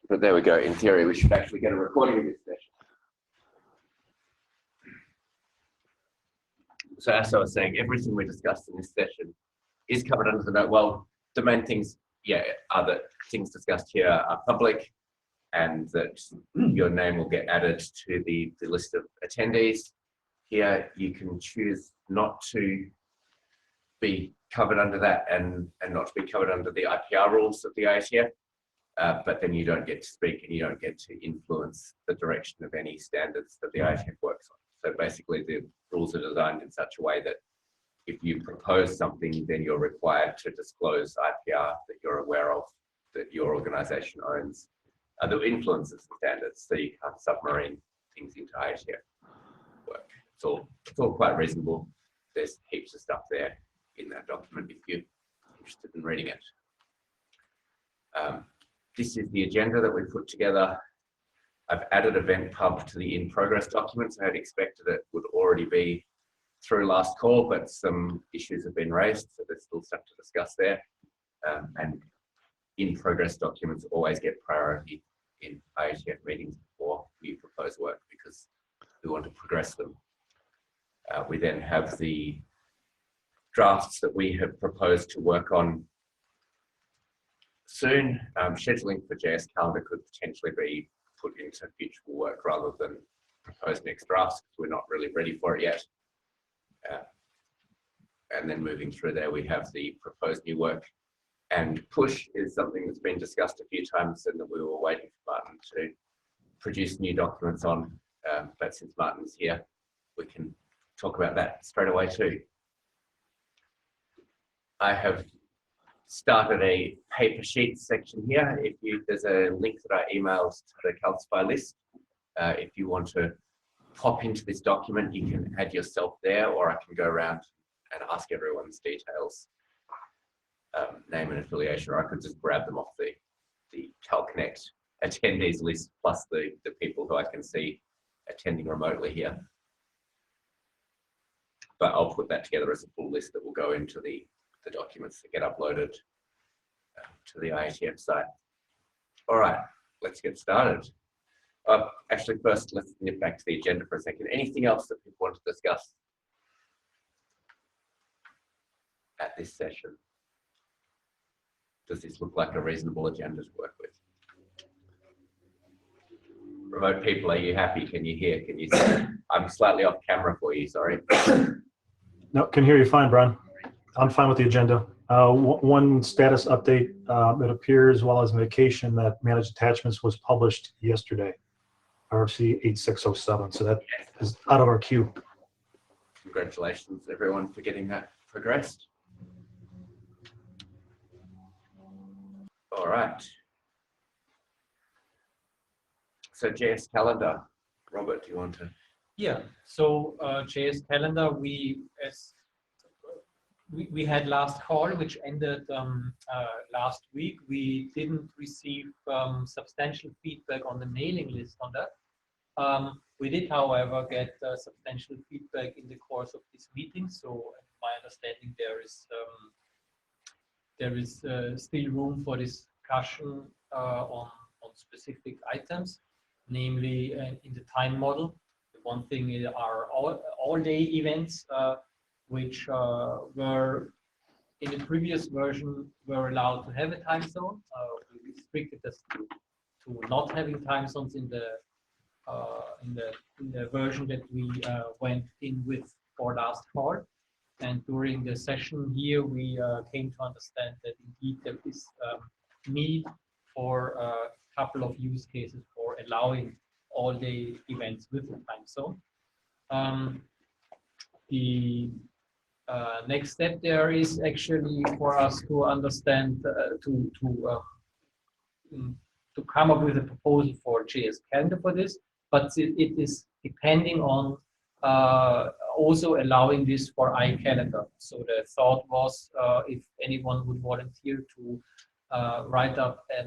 But there we go. In theory, we should actually get a recording of this session. So as I was saying, everything we discussed in this session is covered under the note. Well, the main things, are that things discussed here are public, and that your name will get added to the list of attendees. Here, you can choose not to be covered under that and not to be covered under the IPR rules of the IETF, but then you don't get to speak and you don't get to influence the direction of any standards that the IETF works on. So basically, the rules are designed in such a way that if you propose something, then you're required to disclose IPR that you're aware of, that your organization owns, that influences the standards, so you can't submarine things into IETF work. It's all quite reasonable. There's heaps of stuff there in that document if you're interested in reading it. This is the agenda that we put together. I've added Event Pub to the in progress documents. I had expected it would already be through last call, but some issues have been raised, so there's still stuff to discuss there. And in progress documents always get priority in IETF meetings before we propose work because we want to progress them. We then have the drafts that we have proposed to work on soon. Scheduling for JS Calendar could potentially be put into future work rather than propose next drafts because we're not really ready for it yet. And then moving through there, we have the proposed new work. And push is something that's been discussed a few times and that we were waiting for Martin to produce new documents on. But since Martin's here, we can talk about that straight away too. I have started a paper sheet section here. There's a link that I emailed to the Calexty list. If you want to pop into this document, you can add yourself there, or I can go around and ask everyone's details, name and affiliation, or I could just grab them off the CalConnect attendees list, plus the people who I can see attending remotely here. But I'll put that together as a full list that will go into the documents that get uploaded to the IETF site. All right, let's get started. Actually, first, let's nip back to the agenda for a second. Anything else that people want to discuss at this session? Does this look like a reasonable agenda to work with? Remote people, are you happy? Can you hear? Can you see? I'm slightly off camera for you, sorry. No, can hear you fine, Brian. I'm fine with the agenda. One status update. It appears while I was on vacation that managed attachments was published yesterday, RFC 8607. So that is out of our queue. Congratulations, everyone, for getting that progressed. All right. So JS Calendar, Robert, do you want to? Yeah. So JS Calendar, we had last call, which ended last week. We didn't receive substantial feedback on the mailing list on that. We did, however, get substantial feedback in the course of this meeting. So, my understanding, there is still room for discussion on specific items, namely in the time model. The one thing are all-day events, which were in the previous version were allowed to have a time zone. We restricted us to not having time zones in the version that we went in with for last fall. And during the session here, we came to understand that indeed there is need for a couple of use cases for allowing all-day events with the time zone. The next step there is actually for us to understand, to come up with a proposal for JS Calendar for this, but it is depending on also allowing this for iCalendar. So the thought was if anyone would volunteer to write up a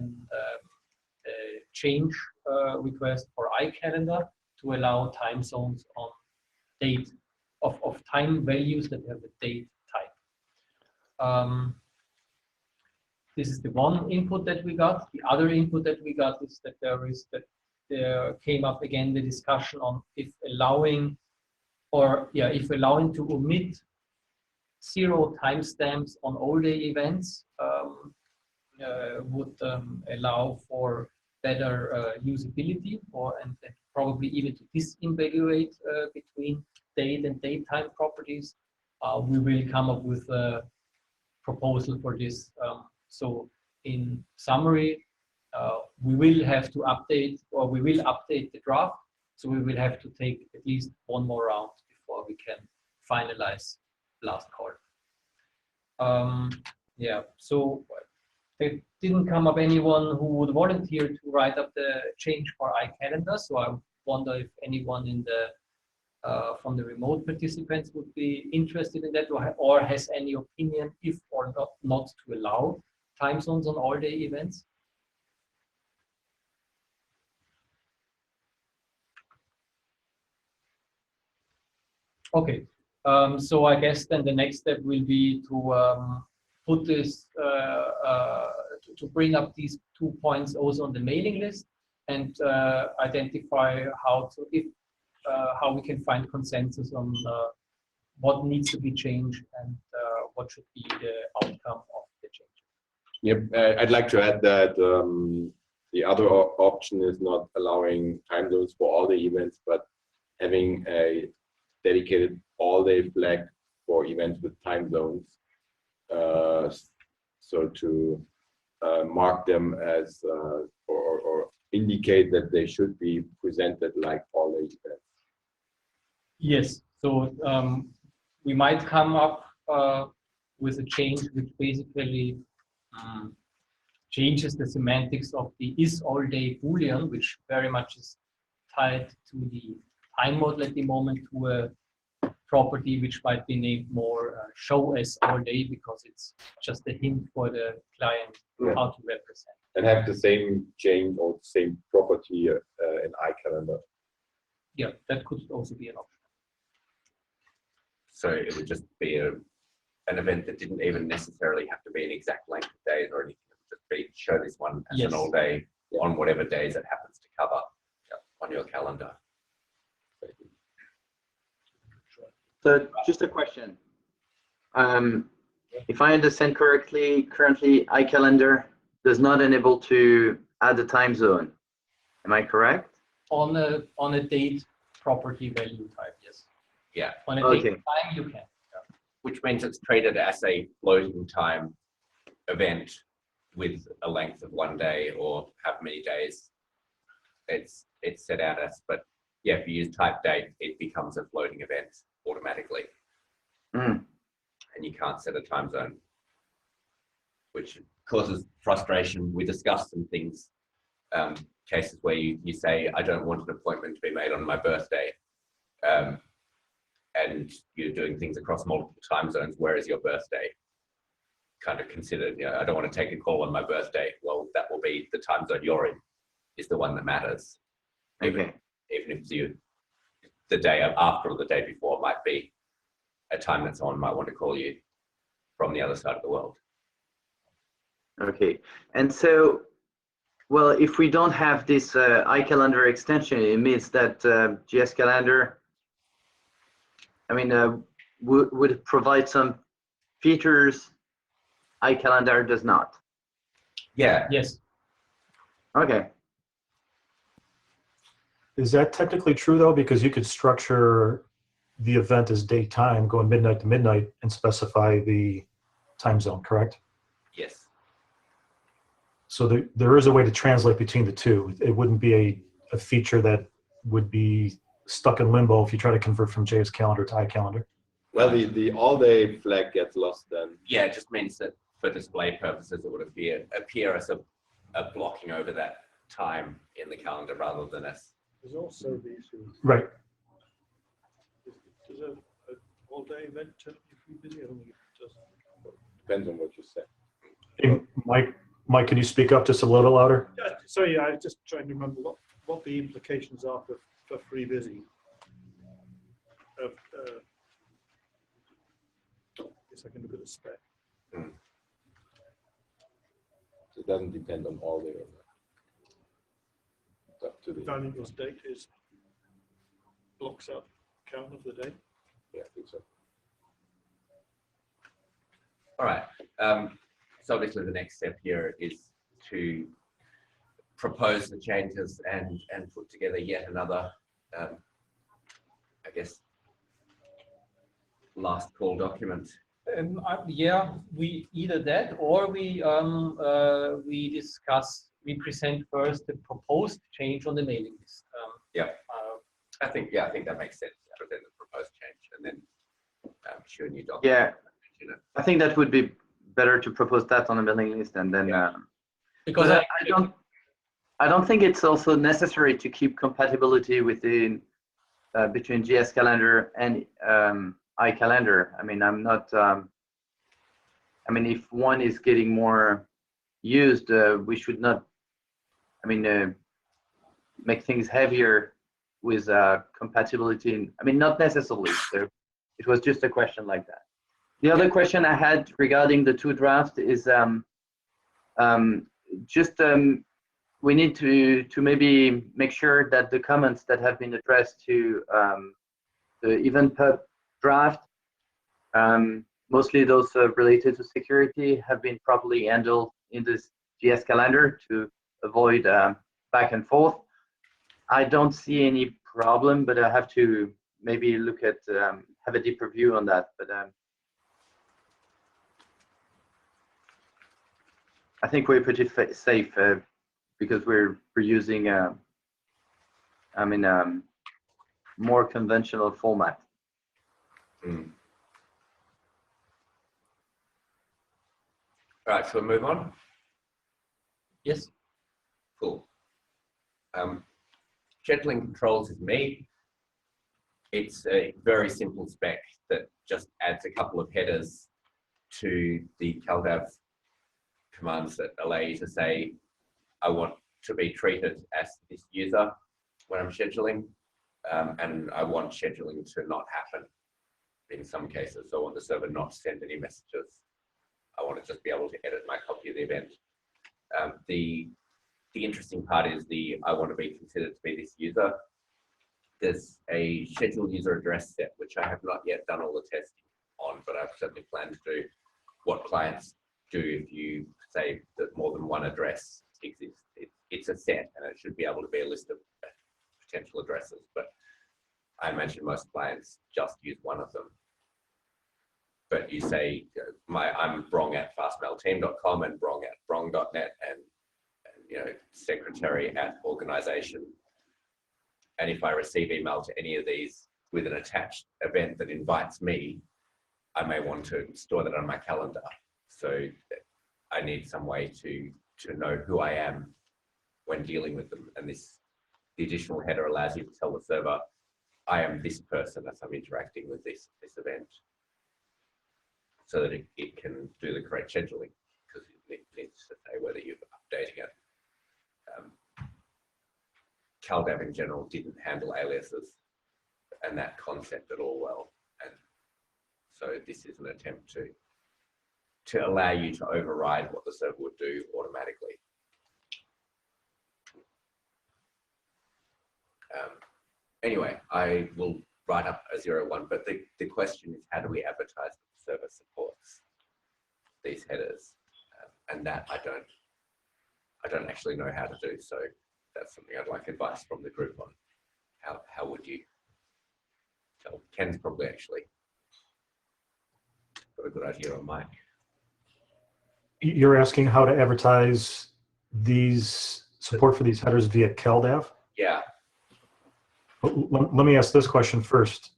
change request for iCalendar to allow time zones on date of time values that have a date type. this is the one input that we got. The other input that we got is that there came up again the discussion on if allowing to omit 0 timestamps on all-day events would allow for better usability and probably even to disambiguate between date and daytime properties. We will come up with a proposal for this. So in summary, we will have to update, or we will update the draft. So we will have to take at least one more round before we can finalize last call. Yeah, so there didn't come up anyone who would volunteer to write up the change for iCalendar. So I wonder if anyone in the from the remote participants would be interested in that, or has any opinion if or not to allow time zones on all-day events. Okay, so I guess then the next step will be to put this, to bring up these 2 points also on the mailing list and identify how we can find consensus on what needs to be changed and what should be the outcome of the change. Yep, I'd like to add that the other option is not allowing time zones for all the events, but having a dedicated all-day flag for events with time zones. So to mark them as or indicate that they should be presented like all-day events. Yes, so we might come up with a change which basically changes the semantics of the is all-day Boolean, which very much is tied to the time model at the moment, to a property which might be named more show as all day, because it's just a hint for the client how to represent. And have the same chain or the same property in iCalendar. Yeah, that could also be an option. So it would just be an event that didn't even necessarily have to be an exact length of days or anything. It would just be show this one as an all day on whatever days it happens to cover on your calendar. So just a question. If I understand correctly, currently iCalendar does not enable to add a time zone. Am I correct? On a date property value type, yes. Yeah. On a date time you can. Yeah. Which means it's treated as a floating time event with a length of 1 day or how many days it's set out as. But yeah, if you use type date, it becomes a floating event automatically. And you can't set a time zone, which causes frustration. We discussed some things, cases where you say, I don't want an appointment to be made on my birthday. And you're doing things across multiple time zones, where is your birthday kind of considered? You know, I don't want to take a call on my birthday. Well, that will be the time zone you're in is the one that matters. Even if the day after or the day before might be a time that someone might want to call you from the other side of the world. Okay, and so, well, if we don't have this iCalendar extension, it means that GS Calendar, I mean, would provide some features iCalendar does not. Yeah. Yes. Okay. Is that technically true though? Because you could structure the event as daytime, going midnight to midnight, and specify the time zone, correct? Yes. So there is a way to translate between the two. It wouldn't be a feature that would be stuck in limbo if you try to convert from JS Calendar to iCalendar. Well, the all-day flag gets lost then. Yeah, it just means that for display purposes, it would appear as a blocking over that time in the calendar rather than as. There's also the issue. Right. Does an all-day event technically be busy? I don't think it does. Depends on what you say. Hey, Mike, can you speak up just a little louder? Sorry, I was just trying to remember what the implications are for free busy. Yes, I can look at the spec. It doesn't depend on all day. It's up to The the, valueless date is blocks up count of the day. yeah, I think so. All right. So obviously the next step here is to propose the changes and put together yet another, I guess, last call document. Yeah, we either that or we present first the proposed change on the mailing list. I think that makes sense. Present the proposed change and then issue a new document. Yeah, You know. I think that would be better to propose that on the mailing list and then. Yeah. Because But I don't think it's also necessary to keep compatibility within between GS calendar and iCalendar. I mean, I'm not. I mean, if one is getting more used, we should not. I mean, make things heavier with compatibility. I mean, not necessarily. So it was just a question like that. The other question I had regarding the two drafts is we need to maybe make sure that the comments that have been addressed to the event pub draft, mostly those related to security, have been properly handled in this GS calendar to avoid back and forth. I don't see any problem, but I have to maybe look at have a deeper view on that. But I think we're pretty safe because we're using I mean more conventional format. Mm. All right, so we'll move on. yes, Cool. Scheduling controls is me. It's a very simple spec that just adds a couple of headers to the CalDAV commands that allow you to say, I want to be treated as this user when I'm scheduling, and I want scheduling to not happen in some cases. So I want the server not to send any messages. I want to just be able to edit my copy of the event. The interesting part is I want to be considered to be this user. There's a scheduled user address set, which I have not yet done all the testing on, but I've certainly planned to do what clients do if you say that more than one address exists. It's a set and it should be able to be a list of potential addresses, but I imagine most clients just use one of them. But you say, I'm brong@fastmailteam.com and brong@brong.net and secretary at organization. And if I receive email to any of these with an attached event that invites me, I may want to store that on my calendar. So I need some way to know who I am when dealing with them. And the additional header allows you to tell the server, I am this person as I'm interacting with this event, so that it can do the correct scheduling, because it needs to say whether you're updating it. CalDAV in general didn't handle aliases and that concept at all well, and so this is an attempt to allow you to override what the server would do automatically. Anyway, I will write up a 0.1, but the question is, how do we advertise that the server supports these headers? And that I don't actually know how to do. So that's something I'd like advice from the group on. How would you tell? Ken's probably actually got a good idea on mine. You're asking how to advertise these support for these headers via CalDAV? Yeah. Let me ask this question first.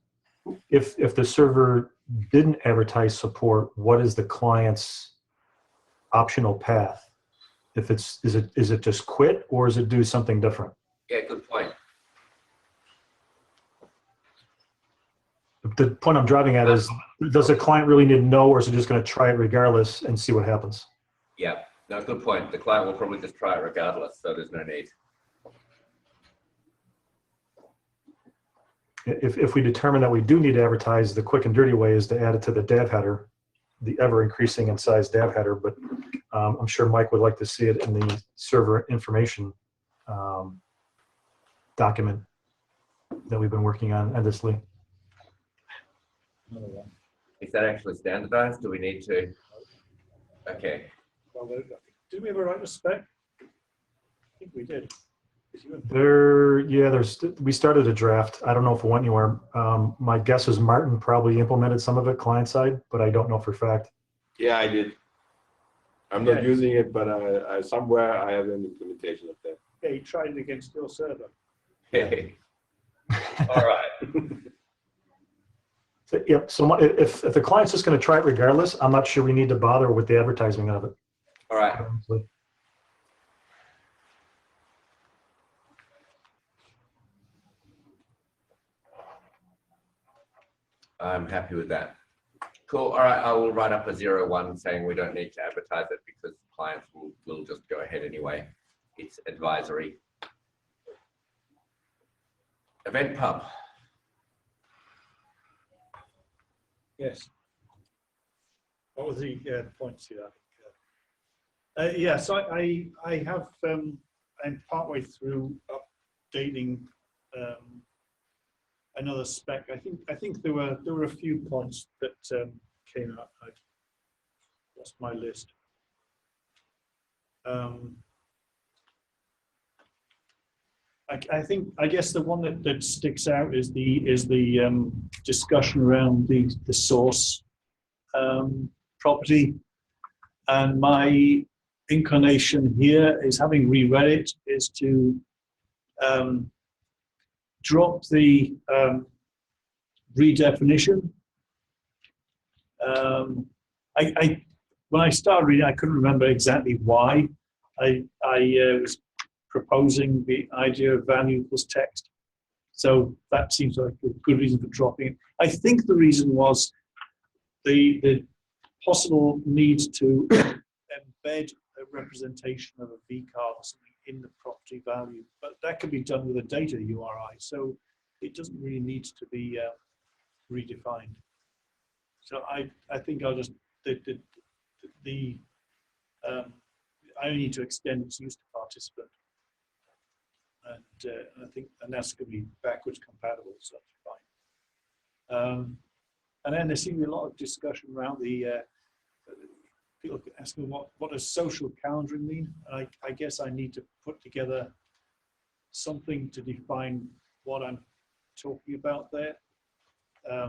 If the server didn't advertise support, what is the client's optional path? If is it just quit, or is it do something different? Yeah, good point. The point I'm driving at is, does the client really need to know, or is it just going to try it regardless and see what happens? Yeah, no, good point. The client will probably just try it regardless, so there's no need. If we determine that we do need to advertise, the quick and dirty way is to add it to the DAV header the ever increasing in size DAV header, but I'm sure Mike would like to see it in the server information document that we've been working on endlessly. Is that actually standardized? Do we need to? Okay. Well, did we ever write a spec? I think we did. We started a draft. I don't know if it went anywhere. My guess is Martin probably implemented some of it client side, but I don't know for a fact. Yeah, I did. I'm not Yeah. using it, but I somewhere I have an implementation of that. Yeah, you tried it against your server. All right. So, yep. So if the client's just going to try it regardless, I'm not sure we need to bother with the advertising of it. All right. Honestly. I'm happy with that. Cool. All right. I will write up a 01 saying we don't need to advertise it because clients will just go ahead anyway. It's advisory. Event Pub. Yes. What was the points here? Yeah, so I have, I'm partway through updating another spec. I think there were a few points that came up. I lost my list. I guess the one that sticks out is the discussion around the source property, and my inclination here is, having reread it, is to drop the redefinition. When I started reading, I couldn't remember exactly why I was proposing the idea of value equals text. So that seems like a good reason for dropping it. I think the reason was the possible need to embed a representation of a vCard or something in the property value, but that can be done with a data URI, so it doesn't really need to be redefined. So I think I'll just I only need to extend its use to participant, and I think that's going to be backwards compatible, so that's fine. And then there seems to be a lot of discussion around the people asking what does social calendaring mean. I guess I need to put together something to define what I'm talking about there. I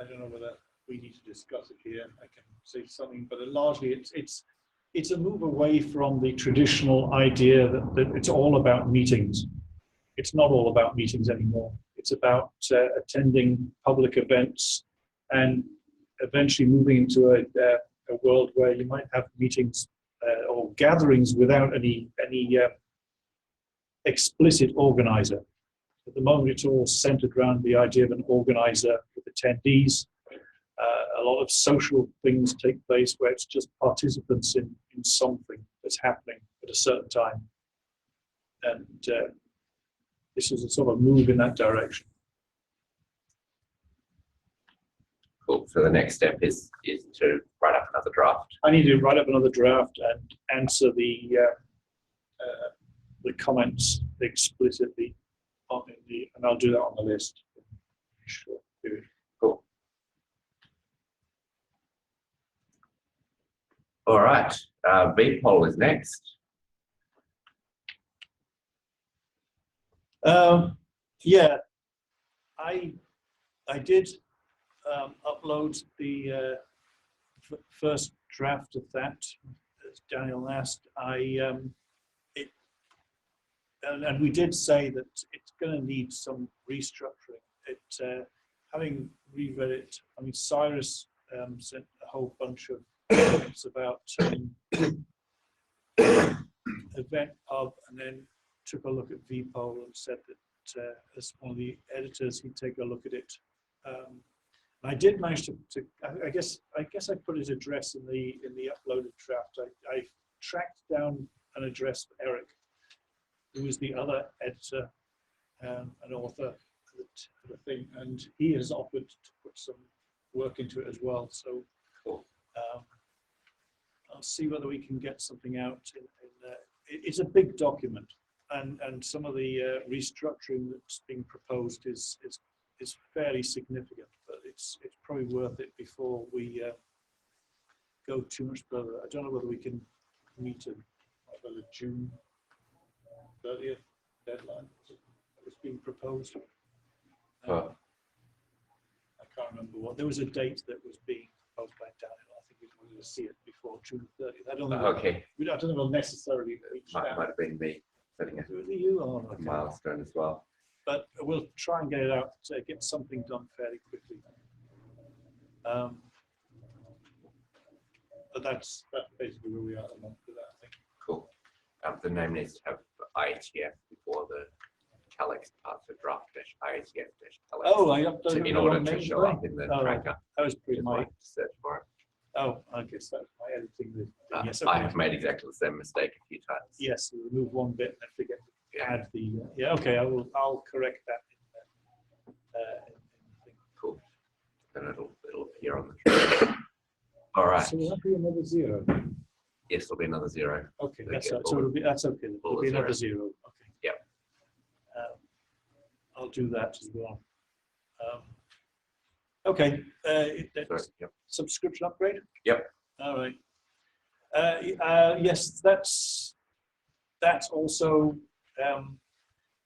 don't know whether we need to discuss it here. I can say something, but largely it's a move away from the traditional idea that it's all about meetings. It's not all about meetings anymore. It's about attending public events and eventually moving into a world where you might have meetings or gatherings without any explicit organizer. At the moment, it's all centered around the idea of an organizer with attendees. A lot of social things take place where it's just participants in something that's happening at a certain time. And this is a sort of move in that direction. Cool. So the next step is to write up another draft. I need to write up another draft and answer the comments explicitly and I'll do that on the list. Sure. Cool. All right. VPOL is next. Yeah, I did upload the first draft of that, as Daniel asked. And we did say that it's going to need some restructuring. Having reread it, I mean, Cyrus sent a whole bunch of comments about Event Pub, and then took a look at VPOL and said that as one of the editors, he'd take a look at it. I did manage to I guess I put his address in the uploaded draft. I tracked down an address for Eric, who was the other editor, an author of a thing, and he has offered to put some work into it as well. So I'll see whether we can get something out. It's a big document, and some of the restructuring that's being proposed is fairly significant. But it's probably worth it before we go too much further. I don't know whether we can meet a June 30th deadline that was being proposed. I can't remember what. There was a date that was being proposed by Daniel. I think we wanted to see it before June 30th. I don't think Okay, I don't think we'll necessarily reach might that. have been me setting Was it you or a milestone as well. But we'll try and get it out, get something done fairly quickly. But that's basically where we are at the moment with that, I think. Cool. The name needs to have IETF before the CALEXT part, so draft-IETF-CALEXT. Oh, I updated in the order wrong to name, show sorry. up in the Oh, tracker. That was pretty Just my. like to search for it. Oh, I guess that's my editing. Yes, I okay. have made exactly the same mistake a few times. Yes, we remove one bit and then forget to Yeah. add the. Yeah, okay. I'll correct that. In the thing. Cool. Then it'll appear on the tracker. All right. So will that be another 0? Yes, it'll be another 0. Okay, They that's get so it'll be that's okay. all It'll the be another 0. Okay. Yep. I'll do that as well. Okay. Sorry, That's yep. subscription upgrade. Yep. All right. Yes, that's also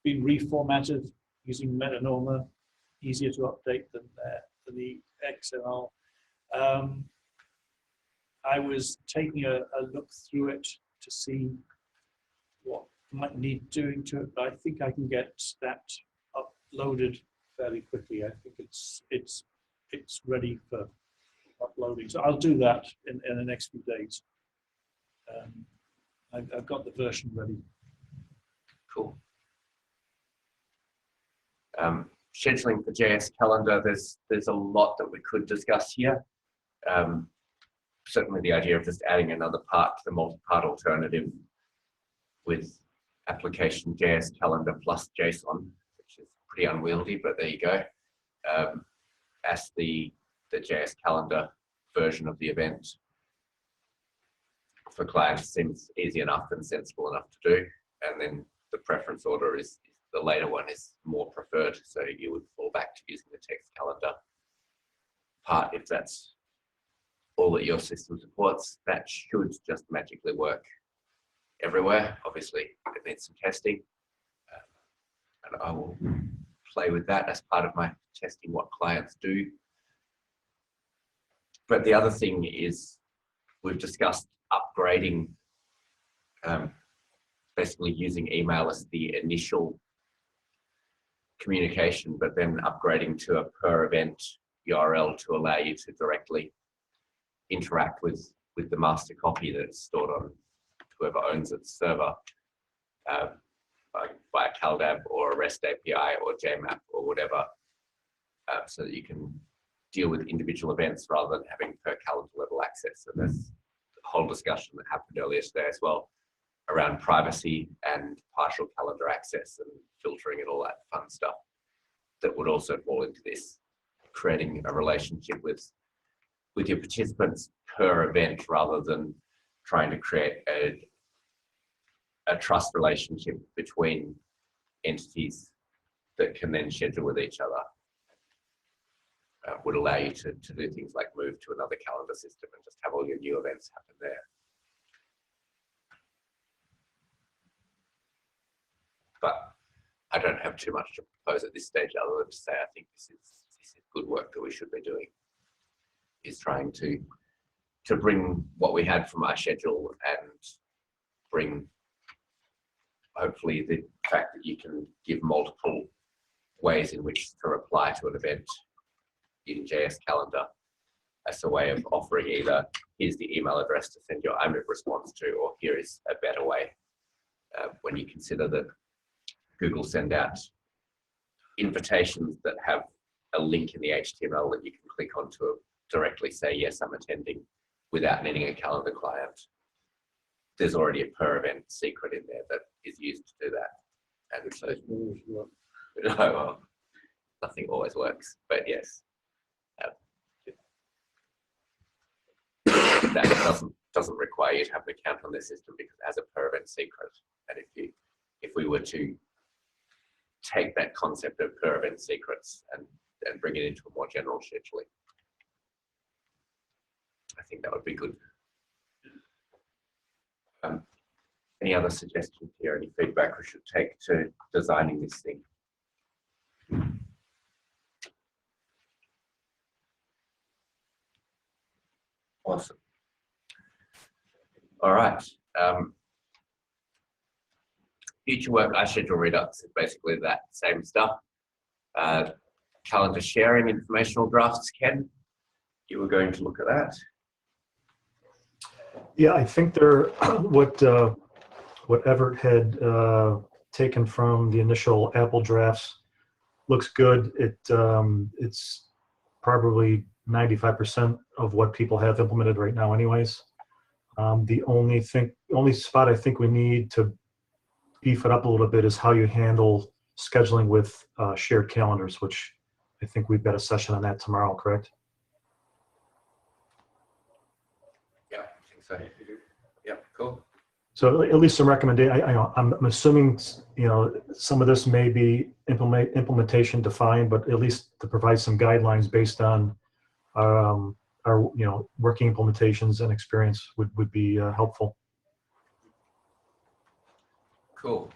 been reformatted using Metanoma, easier to update than the XML. I was taking a look through it to see what might need doing to it, but I think I can get that uploaded fairly quickly. I think it's ready for uploading, so I'll do that in the next few days. I've got the version ready. Cool. Scheduling for JS calendar, there's a lot that we could discuss here. Certainly the idea of just adding another part to the multi-part alternative with application JS calendar plus JSON, which is pretty unwieldy, but there you go. As the JS calendar version of the event for clients seems easy enough and sensible enough to do. And then the preference order is the later one is more preferred. So you would fall back to using the text calendar part if that's all that your system supports. That should just magically work everywhere. Obviously, it needs some testing. And I will play with that as part of my testing what clients do. But the other thing is we've discussed upgrading, basically using email as the initial communication, but then upgrading to a per event URL to allow you to directly interact with the master copy that's stored on whoever owns its server, via CalDAV or a REST API or JMAP or whatever, so that you can deal with individual events rather than having per calendar level access. And there's a whole discussion that happened earlier today as well around privacy and partial calendar access and filtering and all that fun stuff that would also fall into this, creating a relationship with your participants per event rather than trying to create a trust relationship between entities that can then schedule with each other. Would allow you to do things like move to another calendar system and just have all your new events happen there. But I don't have too much to propose at this stage other than to say I think this is good work that we should be doing, is trying to bring what we had from our schedule and bring hopefully the fact that you can give multiple ways in which to reply to an event in JS calendar as a way of offering either here's the email address to send your IMIP response to, or here is a better way. When you consider that Google send out invitations that have a link in the HTML that you can click onto directly say, yes, I'm attending without needing a calendar client. There's already a per event secret in there that is used to do that. And so, nothing always works, but yes. That doesn't require you to have an account on this system because it has a per event secret. And if we were to take that concept of per event secrets and bring it into a more general scheduling, I think that would be good. Any other suggestions here? Any feedback we should take to designing this thing? Awesome. All right. Future work, iSchedule Redux is basically that same stuff. Calendar sharing, informational drafts. Ken, you were going to look at that. Yeah, I think they're what Everett had taken from the initial Apple drafts looks good. It's probably 95% of what people have implemented right now anyways. The only spot I think we need to beef it up a little bit is how you handle scheduling with shared calendars, which I think we've got a session on that tomorrow, correct? Yeah, I think so. Yeah, cool. So at least some recommendation. I'm assuming some of this may be implementation defined, but at least to provide some guidelines based on our working implementations and experience would be helpful. Cool.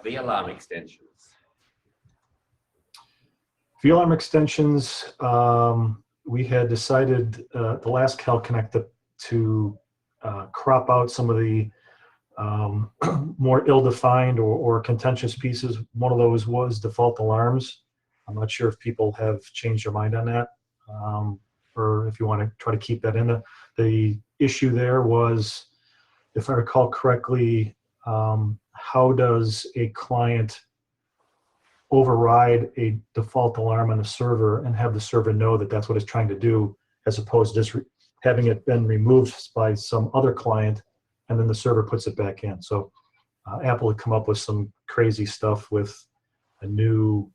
VLARM extensions. VLARM extensions, we had decided the last CalConnect to crop out some of the more ill-defined or contentious pieces. One of those was default alarms. I'm not sure if people have changed their mind on that, or if you want to try to keep that in. The issue there was, if I recall correctly, how does a client override a default alarm on the server and have the server know that that's what it's trying to do, as opposed to just having it been removed by some other client and then the server puts it back in. So Apple had come up with some crazy stuff with a new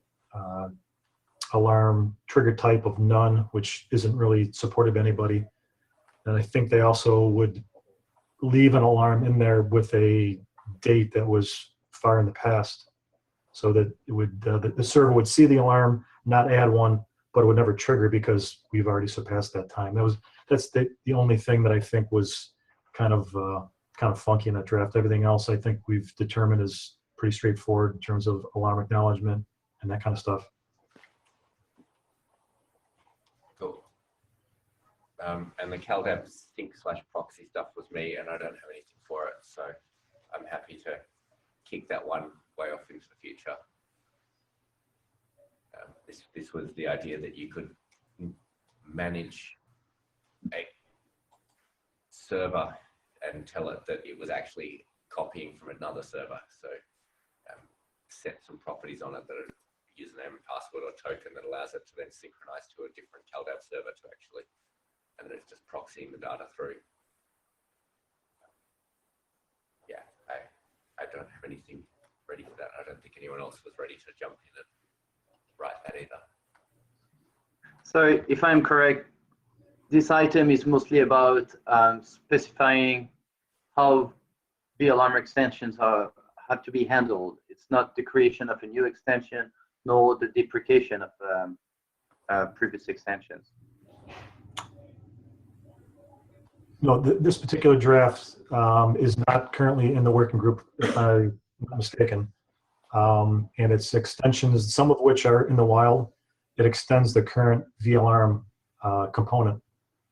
alarm trigger type of none, which isn't really supported by anybody. And I think they also would leave an alarm in there with a date that was far in the past, so that it would the server would see the alarm, not add one, but it would never trigger because we've already surpassed that time. That's the only thing that I think was kind of funky in that draft. Everything else I think we've determined is pretty straightforward in terms of alarm acknowledgement and that kind of stuff. Cool. And the CalDAV sync/proxy stuff was me, and I don't have anything for it, so I'm happy to kick that one way off into the future. This was the idea that you could manage a server and tell it that it was actually copying from another server. So set some properties on it that are username and password or token that allows it to then synchronize to a different CalDAV server to actually, and then it's just proxying the data through. Yeah, I don't have anything ready for that. I don't think anyone else was ready to jump in and write that either. So if I'm correct, this item is mostly about specifying how the alarm extensions have to be handled. It's not the creation of a new extension, nor the deprecation of previous extensions. No, this particular draft is not currently in the working group, if I'm not mistaken. And it's extensions, some of which are in the wild. It extends the current VLARM component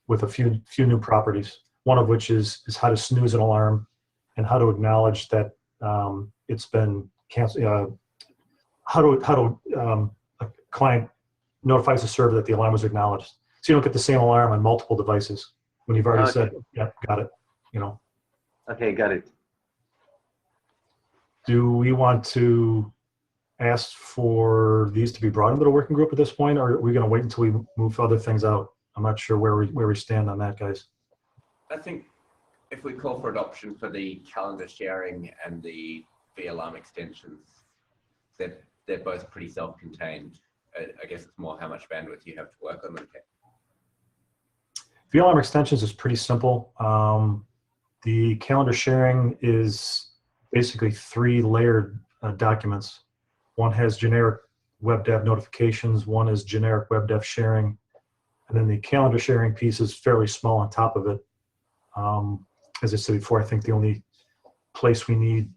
with a few new properties. One of which is how to snooze an alarm and how to acknowledge that it's been canceled. How a client notifies the server that the alarm was acknowledged, so you don't get the same alarm on multiple devices when you've already said, "Yeah, got it." Okay, got it. Do we want to ask for these to be brought into the working group at this point, or are we going to wait until we move other things out? I'm not sure where we stand on that, guys. I think if we call for adoption for the calendar sharing and the VLARM extensions, they're both pretty self-contained. I guess it's more how much bandwidth you have to work on them. VLM extensions is pretty simple. The calendar sharing is basically 3 layered documents. One has generic web dev notifications, one is generic web dev sharing, and then the calendar sharing piece is fairly small on top of it. As I said before, I think the only place we need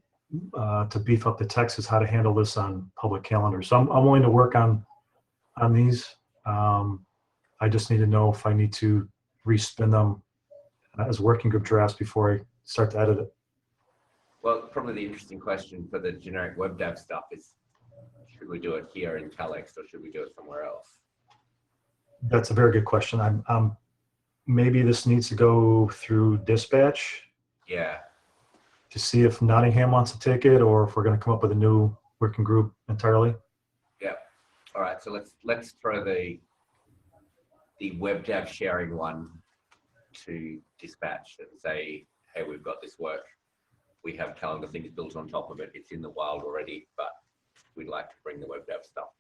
to beef up the text is how to handle this on public calendar. So I'm willing to work on these. I just need to know if I need to respin them as working group drafts before I start to edit it. Well, probably the interesting question for the generic web dev stuff is, should we do it here in CALEXT or should we do it somewhere else? That's a very good question. Maybe this needs to go through dispatch Yeah. to see if Nottingham wants to take it, or if we're going to come up with a new working group entirely. Yeah. All right. So let's throw the web dev sharing one to dispatch and say, hey, we've got this work. We have calendar things built on top of it. It's in the wild already, but we'd like to bring the web dev stuff,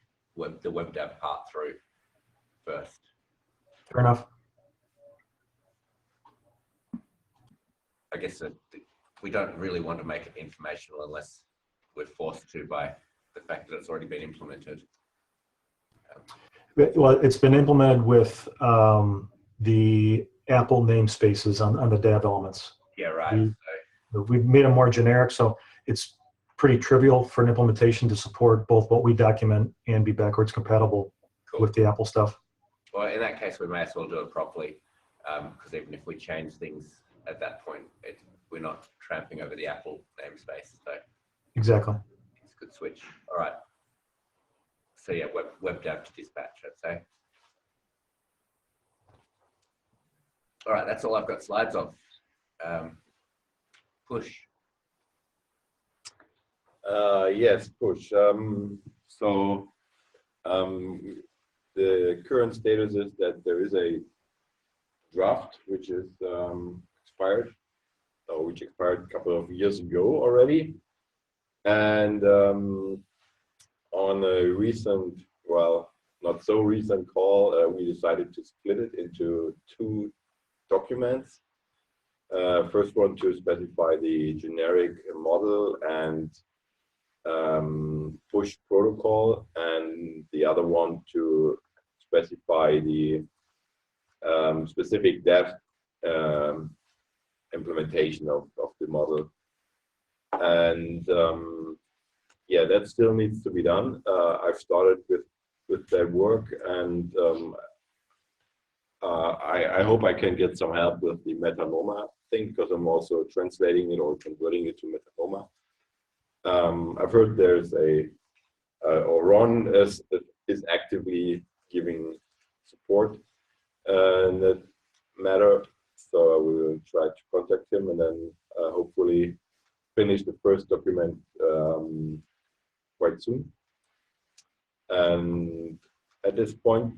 the web dev part through first. Fair enough. I guess we don't really want to make it informational unless we're forced to by the fact that it's already been implemented. Well, it's been implemented with the Apple namespaces on the dev elements. Yeah, right. We've made them more generic, so it's pretty trivial for an implementation to support both what we document and be backwards compatible with the Apple stuff. Well, in that case, we may as well do it properly, because even if we change things at that point, we're not tramping over the Apple namespace. So Exactly. it's a good switch. All right. So yeah, web dev to dispatch, I'd say. All right, that's all I've got slides of. Push. Yes, push. The current status is that there is a draft which is expired, or which expired a couple of years ago already. And on a recent, well, not so recent call, we decided to split it into 2 documents. First one to specify the generic model and push protocol, and the other one to specify the specific dev implementation of the model. And yeah, that still needs to be done. I've started with that work, and I hope I can get some help with the Metanoma thing, because I'm also translating it or converting it to Metanoma. I've heard there's or Ron is actively giving support in that matter, so we will try to contact him and then hopefully finish the first document quite soon. And at this point,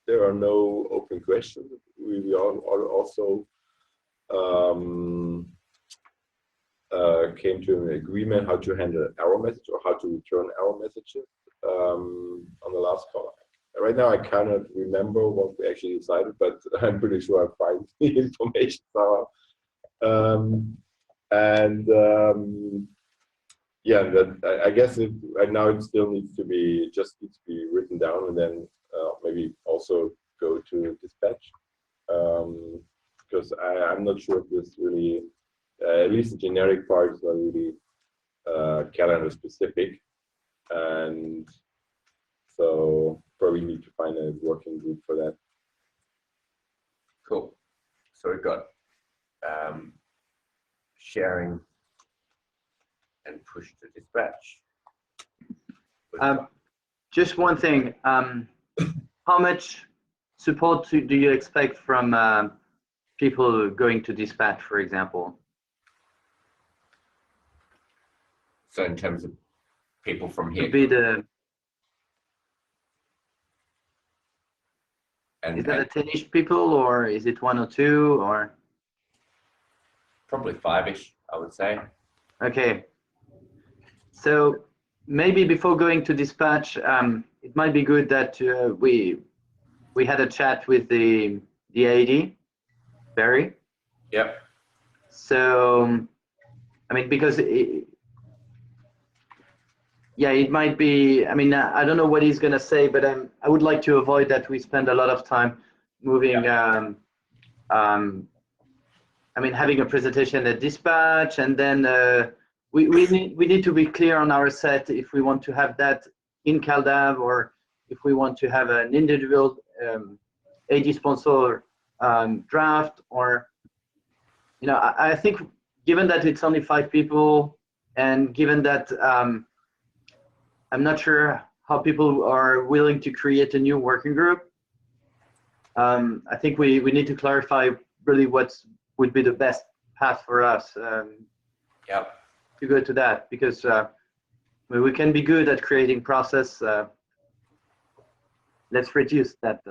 there are no open questions. We are also came to an agreement how to handle error message or how to return error messages on the last call. Right now, I cannot remember what we actually decided, but I'm pretty sure I'll find the information somehow. Yeah, that I guess right now it still needs to be written down, and then maybe also go to dispatch, because I'm not sure if this really, at least the generic part is not really calendar specific, and so probably need to find a working group for that. Cool. So we've got sharing and push to dispatch. Just one thing. How much support do you expect from people going to dispatch, for example? So in terms of people from here, Could be the. and Is that a 10-ish people, or is it 1 or 2, or? probably 5-ish, I would say. Okay. So maybe before going to dispatch, it might be good that we had a chat with the AD, Barry. Yep. So, I mean, because yeah, it might be. I mean, I don't know what he's gonna say, but I would like to avoid that we spend a lot of time moving. I mean, having a presentation at dispatch, and then we need to be clear on our set if we want to have that in CalDAV or if we want to have an individual AD sponsor draft, or I think given that it's only 5 people, and given that I'm not sure how people are willing to create a new working group, I think we need to clarify really what would be the best path for us Yep. to go to that, because we can be good at creating process. Let's reduce that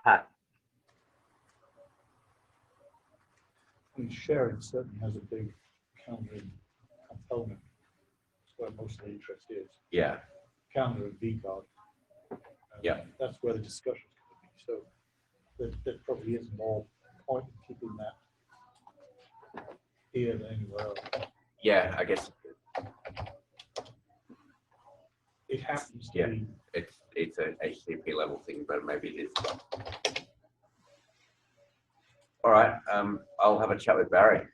path. And sharing certainly has a big countering component. That's where most of the interest is. Yeah. Counter and VCard. Yeah. That's where the discussion's going to be. So there probably is more point in keeping that here than anywhere else. Yeah, I guess It happens to Yeah. be. it's an HTTP level thing, but maybe it is. All right. I'll have a chat with Barry.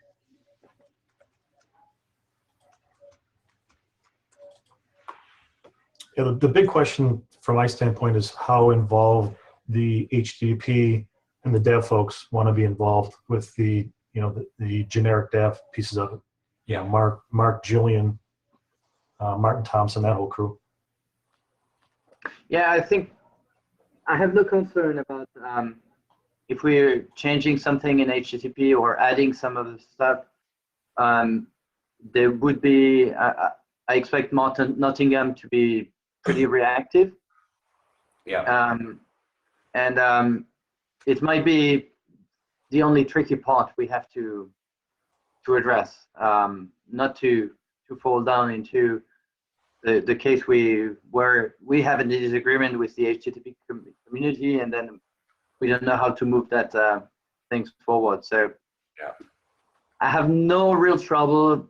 Yeah, the big question from my standpoint is how involved the HTTP and the dev folks want to be involved with the generic dev pieces of it. Yeah. Mark, Jillian, Martin Thompson, that whole crew. Yeah, I think I have no concern about if we're changing something in HTTP or adding some of the stuff. There would be, I expect Nottingham to be pretty reactive. Yeah. And it might be the only tricky part we have to address, not to fall down into the case where we have a disagreement with the HTTP community, and then we don't know how to move that things forward. So Yeah. I have no real trouble.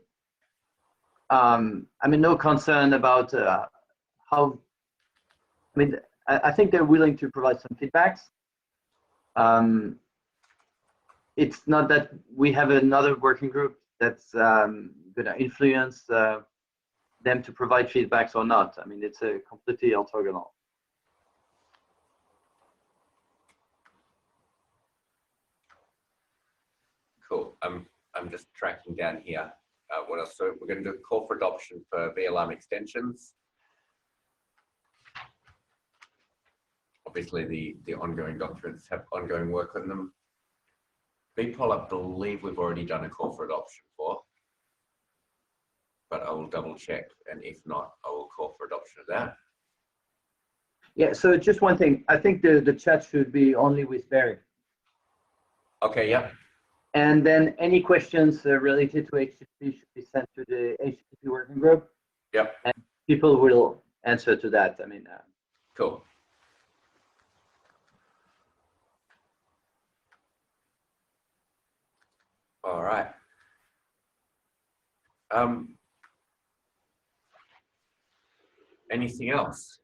I mean, no concern about how. I mean, I think they're willing to provide some feedbacks. It's not that we have another working group that's going to influence them to provide feedbacks or not. I mean, it's a completely orthogonal. Cool. I'm just tracking down here. What else? So we're going to do a call for adoption for VLM extensions. Obviously, the ongoing documents have ongoing work on them. VPOL, I believe we've already done a call for adoption for, but I will double check, and if not, I will call for adoption of that. Yeah, so just one thing. I think the chat should be only with Barry. Okay, yeah. And then any questions related to HTTP should be sent to the HTTP working group. Yep. And people will answer to that. I mean, Cool. All right. Anything else?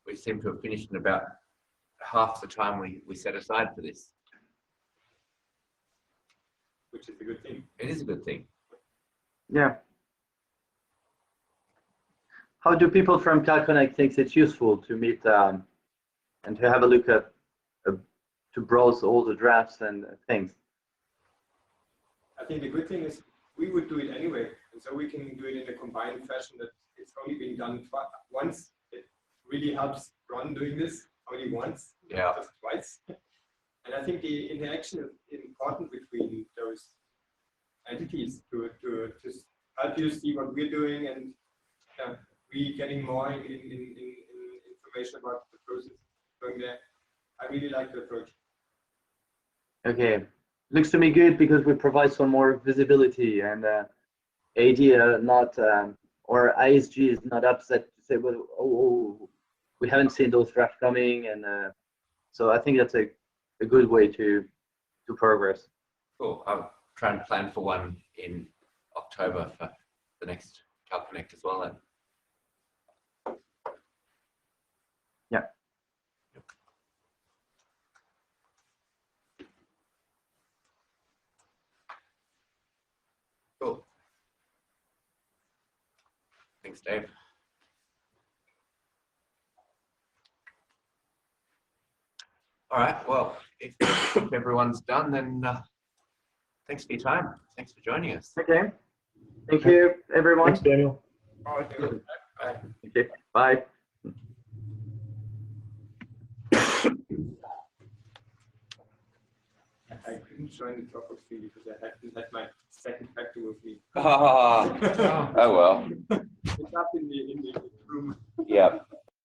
We seem to have finished in about half the time we set aside for this. Which is a good thing. It is a good thing. yeah. How do people from CalConnect think it's useful to meet and to have a look at, to browse all the drafts and things? I think the good thing is we would do it anyway, and so we can do it in a combined fashion that it's only been done once. It really helps Ron doing this only once, Yeah. just twice. And I think the interaction is important between those entities to help you see what we're doing, and we getting more in information about the process going there. I really like the approach. Okay, looks to me good because we provide some more visibility, and AD not or ISG is not upset to say, well, oh, we haven't seen those drafts coming, and so I think that's a good way to progress. Cool. I'll try and plan for one in October for the next CalConnect as well. Then. Yeah. Cool. Thanks, Dave. All right. Well, if everyone's done, then thanks for your time. Thanks for joining us. Okay. Thank you, everyone. Thanks, Daniel. Okay. Bye. I couldn't join the talk of three because I hadn't had my second factor with me. Oh well. It's up in the room. Yeah.